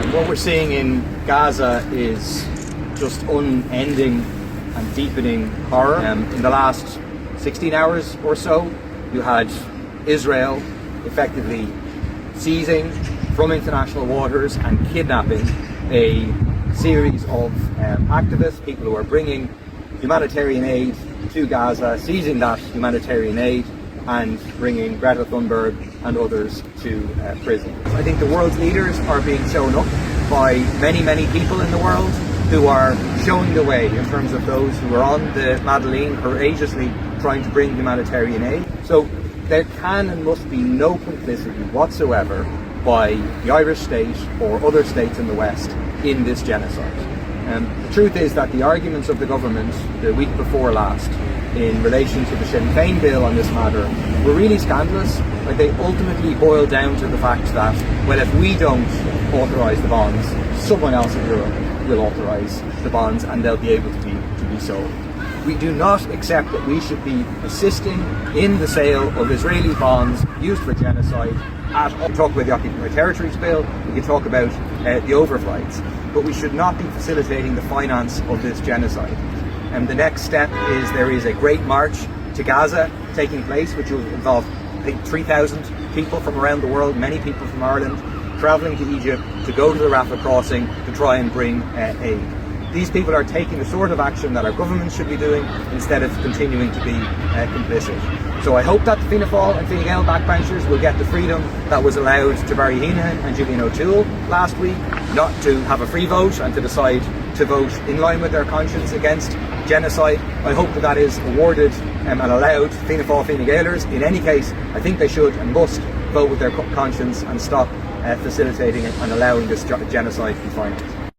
What we're seeing in Gaza is just unending and deepening horror. In the last 16 hours or so, you had Israel effectively seizing from international waters and kidnapping a series of activists, people who are bringing humanitarian aid to Gaza, seizing that humanitarian aid and bringing Greta Thunberg and others to prison. I think the world's leaders are being shown up by many, many people in the world who are showing the way in terms of those who are on the Madeleine courageously trying to bring humanitarian aid. So there can and must be no complicity whatsoever by the Irish state or other states in the West in this genocide. The truth is that the arguments of the government the week before last in relation to the Sinn Féin bill on this matter were really scandalous. Like, they ultimately boil down to the fact that, well, if we don't authorise the bonds, someone else in Europe will authorise the bonds and they'll be able to be sold. We do not accept that we should be assisting in the sale of Israeli bonds used for genocide. We can talk about the Occupied Territories Bill, we can talk about the overflights, but we should not be facilitating the finance of this genocide. And the next step is there is a great march to Gaza taking place, which will involve, I think, 3,000 people from around the world, many people from Ireland, travelling to Egypt to go to the Rafah crossing to try and bring aid. These people are taking the sort of action that our government should be doing instead of continuing to be complicit. So I hope that the Fianna Fáil and Fine Gael backbenchers will get the freedom that was allowed to Barry Heenan and Gillian O'Toole last week, not to have a free vote and to decide to vote in line with their conscience against genocide. I hope that is awarded and allowed Fianna Fáil, Fine Gaelers. In any case, I think they should and must vote with their conscience and stop facilitating it and allowing this genocide to be financed.